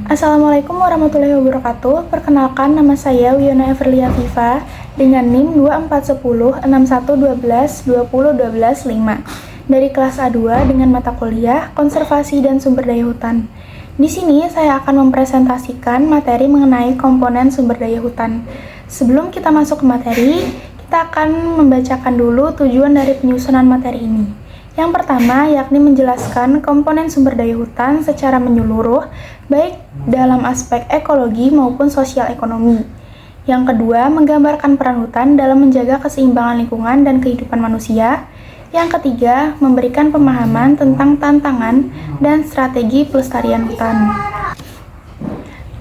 Assalamualaikum warahmatullahi wabarakatuh. Perkenalkan, nama saya Wiona Everlia Viva dengan NIM 241061122012 dari kelas A2 dengan mata kuliah Konservasi dan Sumber Daya Hutan. Di sini saya akan mempresentasikan materi mengenai komponen sumber daya hutan. Sebelum kita masuk ke materi, kita akan membacakan dulu tujuan dari penyusunan materi ini. Yang pertama, yakni menjelaskan komponen sumber daya hutan secara menyeluruh, baik dalam aspek ekologi maupun sosial ekonomi. Yang kedua, menggambarkan peran hutan dalam menjaga keseimbangan lingkungan dan kehidupan manusia. Yang ketiga, memberikan pemahaman tentang tantangan dan strategi pelestarian hutan.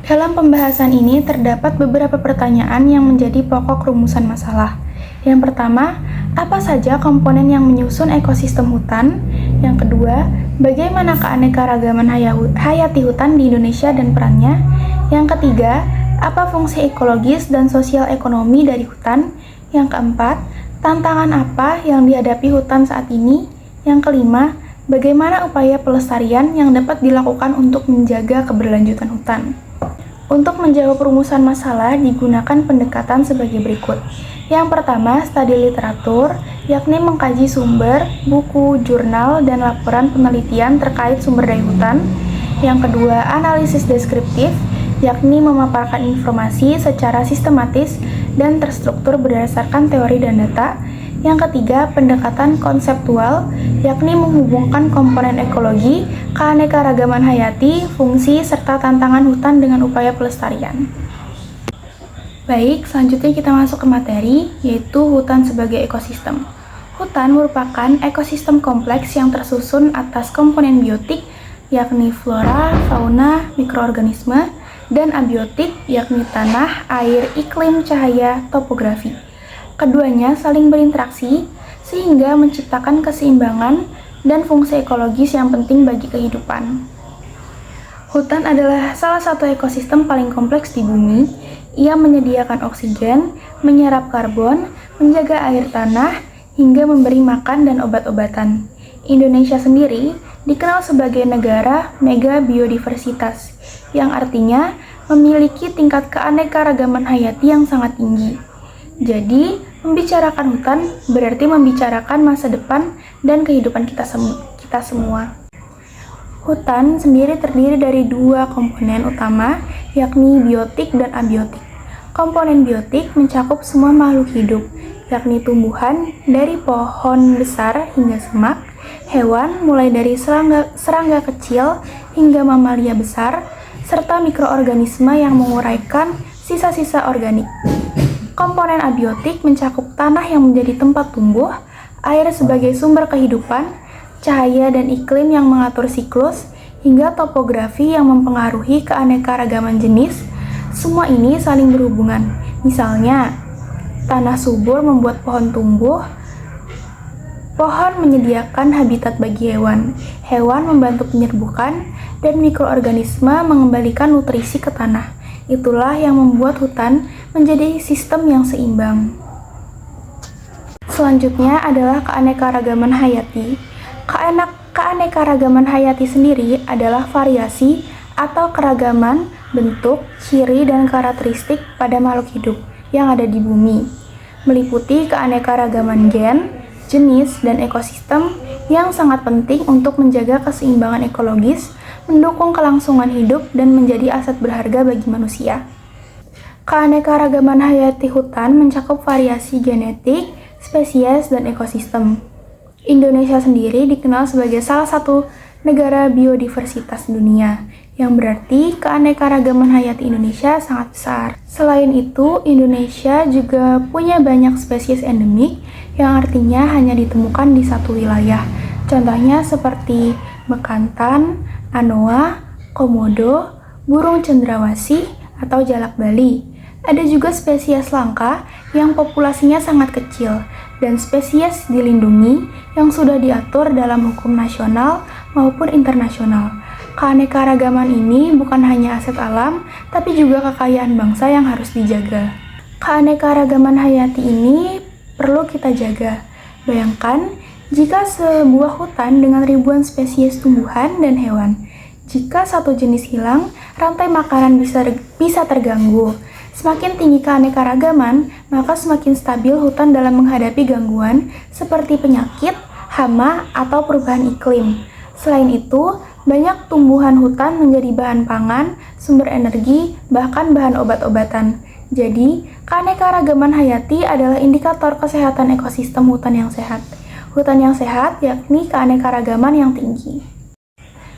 Dalam pembahasan ini terdapat beberapa pertanyaan yang menjadi pokok rumusan masalah. Yang pertama, apa saja komponen yang menyusun ekosistem hutan? Yang kedua, bagaimana keanekaragaman hayati hutan di Indonesia dan perannya? Yang ketiga, apa fungsi ekologis dan sosial ekonomi dari hutan? Yang keempat, tantangan apa yang dihadapi hutan saat ini? Yang kelima, bagaimana upaya pelestarian yang dapat dilakukan untuk menjaga keberlanjutan hutan? Untuk menjawab rumusan masalah, digunakan pendekatan sebagai berikut. Yang pertama, studi literatur, yakni mengkaji sumber, buku, jurnal, dan laporan penelitian terkait sumber daya hutan. Yang kedua, analisis deskriptif, yakni memaparkan informasi secara sistematis dan terstruktur berdasarkan teori dan data. Yang ketiga, pendekatan konseptual, yakni menghubungkan komponen ekologi, keanekaragaman hayati, fungsi, serta tantangan hutan dengan upaya pelestarian. Baik, selanjutnya kita masuk ke materi, yaitu hutan sebagai ekosistem. Hutan merupakan ekosistem kompleks yang tersusun atas komponen biotik, yakni flora, fauna, mikroorganisme, dan abiotik, yakni tanah, air, iklim, cahaya, topografi. Keduanya saling berinteraksi, sehingga menciptakan keseimbangan dan fungsi ekologis yang penting bagi kehidupan. Hutan adalah salah satu ekosistem paling kompleks di bumi. Ia menyediakan oksigen, menyerap karbon, menjaga air tanah, hingga memberi makan dan obat-obatan. Indonesia sendiri dikenal sebagai negara mega biodiversitas, yang artinya memiliki tingkat keanekaragaman hayati yang sangat tinggi. Jadi, membicarakan hutan berarti membicarakan masa depan dan kehidupan kita semua. Hutan sendiri terdiri dari dua komponen utama, yakni biotik dan abiotik. Komponen biotik mencakup semua makhluk hidup, yakni tumbuhan dari pohon besar hingga semak, hewan mulai dari serangga kecil hingga mamalia besar, serta mikroorganisme yang menguraikan sisa-sisa organik. Komponen abiotik mencakup tanah yang menjadi tempat tumbuh, air sebagai sumber kehidupan, cahaya dan iklim yang mengatur siklus, hingga topografi yang mempengaruhi keanekaragaman jenis. Semua ini saling berhubungan. Misalnya, tanah subur membuat pohon tumbuh, pohon menyediakan habitat bagi hewan, hewan membantu penyerbukan, dan mikroorganisme mengembalikan nutrisi ke tanah. Itulah yang membuat hutan menjadi sistem yang seimbang. Selanjutnya adalah keanekaragaman hayati. Keanekaragaman hayati sendiri adalah variasi atau keragaman bentuk, ciri, dan karakteristik pada makhluk hidup yang ada di bumi, meliputi keanekaragaman gen, jenis, dan ekosistem yang sangat penting untuk menjaga keseimbangan ekologis, mendukung kelangsungan hidup, dan menjadi aset berharga bagi manusia. Keanekaragaman hayati hutan mencakup variasi genetik, spesies, dan ekosistem. Indonesia sendiri dikenal sebagai salah satu negara biodiversitas dunia, yang berarti keanekaragaman hayati Indonesia sangat besar. Selain itu, Indonesia juga punya banyak spesies endemik yang artinya hanya ditemukan di satu wilayah. Contohnya seperti bekantan, anoa, komodo, burung cendrawasih, atau jalak Bali. Ada juga spesies langka yang populasinya sangat kecil, dan spesies dilindungi yang sudah diatur dalam hukum nasional maupun internasional. Keanekaragaman ini bukan hanya aset alam, tapi juga kekayaan bangsa yang harus dijaga. Keanekaragaman hayati ini perlu kita jaga. Bayangkan jika sebuah hutan dengan ribuan spesies tumbuhan dan hewan, Jika satu jenis hilang, rantai makanan bisa terganggu. Semakin tinggi keanekaragaman, maka semakin stabil hutan dalam menghadapi gangguan seperti penyakit, hama, atau perubahan iklim. Selain itu, banyak tumbuhan hutan menjadi bahan pangan, sumber energi, bahkan bahan obat-obatan. Jadi, keanekaragaman hayati adalah indikator kesehatan ekosistem hutan yang sehat. Hutan yang sehat yakni keanekaragaman yang tinggi.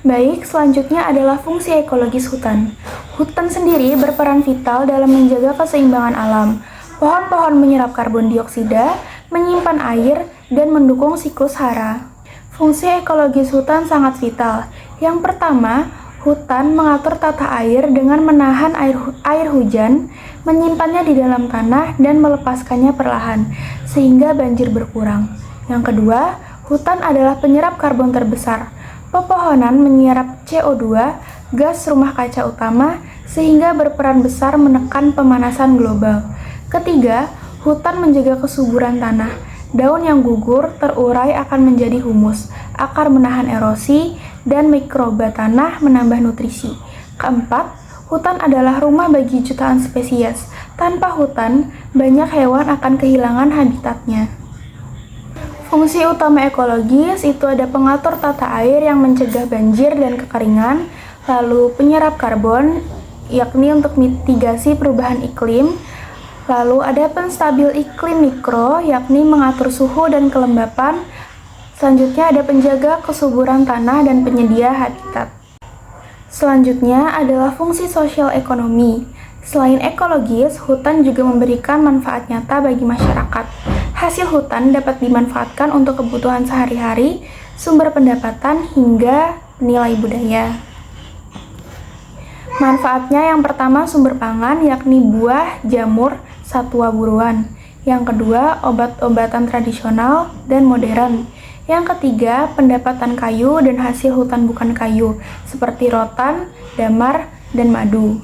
Baik, selanjutnya adalah fungsi ekologis hutan. Hutan sendiri berperan vital dalam menjaga keseimbangan alam. Pohon-pohon menyerap karbon dioksida, menyimpan air, dan mendukung siklus hara. Fungsi ekologis hutan sangat vital. Yang pertama, hutan mengatur tata air dengan menahan air hujan, menyimpannya di dalam tanah, dan melepaskannya perlahan, sehingga banjir berkurang. Yang kedua, hutan adalah penyerap karbon terbesar. Pepohonan menyerap CO2, gas rumah kaca utama, sehingga berperan besar menekan pemanasan global. Ketiga, hutan menjaga kesuburan tanah. Daun yang gugur terurai akan menjadi humus, akar menahan erosi, dan mikroba tanah menambah nutrisi. Keempat, hutan adalah rumah bagi jutaan spesies. Tanpa hutan, banyak hewan akan kehilangan habitatnya. Fungsi utama ekologis itu ada pengatur tata air yang mencegah banjir dan kekeringan, lalu penyerap karbon, yakni untuk mitigasi perubahan iklim, lalu ada penstabil iklim mikro, yakni mengatur suhu dan kelembapan, selanjutnya ada penjaga kesuburan tanah dan penyedia habitat. Selanjutnya adalah fungsi sosial ekonomi. Selain ekologis, hutan juga memberikan manfaat nyata bagi masyarakat. Hasil hutan dapat dimanfaatkan untuk kebutuhan sehari-hari, sumber pendapatan, hingga nilai budaya. Manfaatnya yang pertama sumber pangan, yakni buah, jamur, satwa buruan. Yang kedua, obat-obatan tradisional dan modern. Yang ketiga, pendapatan kayu dan hasil hutan bukan kayu, seperti rotan, damar, dan madu.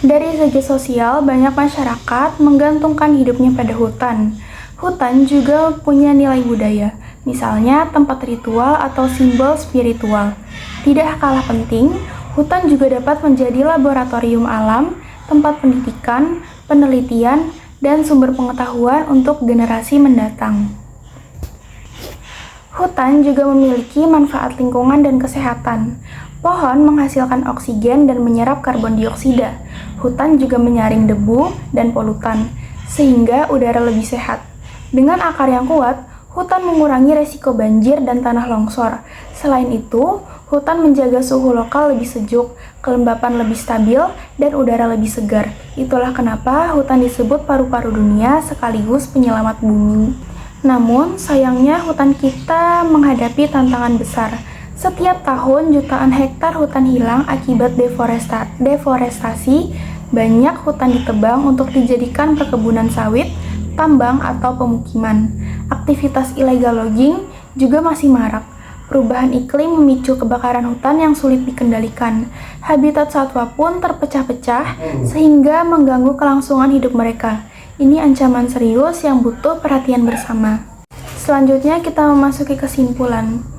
Dari segi sosial, banyak masyarakat menggantungkan hidupnya pada hutan. Hutan juga punya nilai budaya, misalnya tempat ritual atau simbol spiritual. Tidak kalah penting, hutan juga dapat menjadi laboratorium alam, tempat pendidikan, penelitian, dan sumber pengetahuan untuk generasi mendatang. Hutan juga memiliki manfaat lingkungan dan kesehatan. Pohon menghasilkan oksigen dan menyerap karbon dioksida. Hutan juga menyaring debu dan polutan, sehingga udara lebih sehat. Dengan akar yang kuat, hutan mengurangi resiko banjir dan tanah longsor. Selain itu, hutan menjaga suhu lokal lebih sejuk, kelembapan lebih stabil, dan udara lebih segar. Itulah kenapa hutan disebut paru-paru dunia sekaligus penyelamat bumi. Namun, sayangnya hutan kita menghadapi tantangan besar. Setiap tahun jutaan hektar hutan hilang akibat deforestasi, banyak hutan ditebang untuk dijadikan perkebunan sawit, tambang, atau pemukiman. Aktivitas illegal logging juga masih marak. Perubahan iklim memicu kebakaran hutan yang sulit dikendalikan. Habitat satwa pun terpecah-pecah sehingga mengganggu kelangsungan hidup mereka. Ini ancaman serius yang butuh perhatian bersama. Selanjutnya kita memasuki kesimpulan.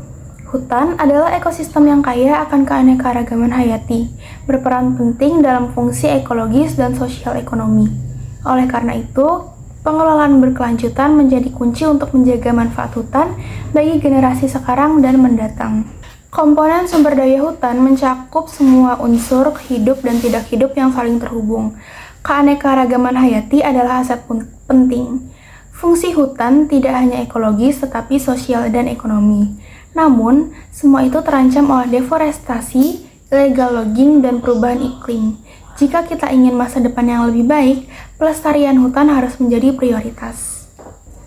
Hutan adalah ekosistem yang kaya akan keanekaragaman hayati, berperan penting dalam fungsi ekologis dan sosial ekonomi. Oleh karena itu, pengelolaan berkelanjutan menjadi kunci untuk menjaga manfaat hutan bagi generasi sekarang dan mendatang. Komponen sumber daya hutan mencakup semua unsur hidup dan tidak hidup yang saling terhubung. Keanekaragaman hayati adalah aset penting. Fungsi hutan tidak hanya ekologis tetapi sosial dan ekonomi. Namun, semua itu terancam oleh deforestasi, illegal logging, dan perubahan iklim. Jika kita ingin masa depan yang lebih baik, pelestarian hutan harus menjadi prioritas.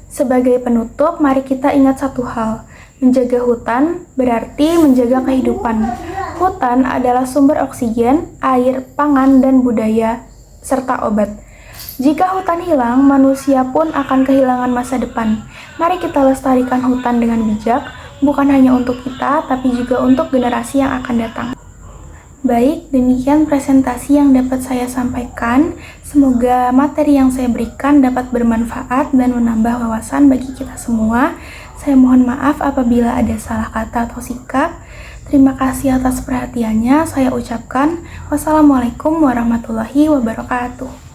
Sebagai penutup, mari kita ingat satu hal. Menjaga hutan berarti menjaga kehidupan. Hutan adalah sumber oksigen, air, pangan, dan budaya, serta obat. Jika hutan hilang, manusia pun akan kehilangan masa depan. Mari kita lestarikan hutan dengan bijak, bukan hanya untuk kita, tapi juga untuk generasi yang akan datang. Baik, demikian presentasi yang dapat saya sampaikan. Semoga materi yang saya berikan dapat bermanfaat dan menambah wawasan bagi kita semua. Saya mohon maaf apabila ada salah kata atau sikap. Terima kasih atas perhatiannya. Saya ucapkan wassalamualaikum warahmatullahi wabarakatuh.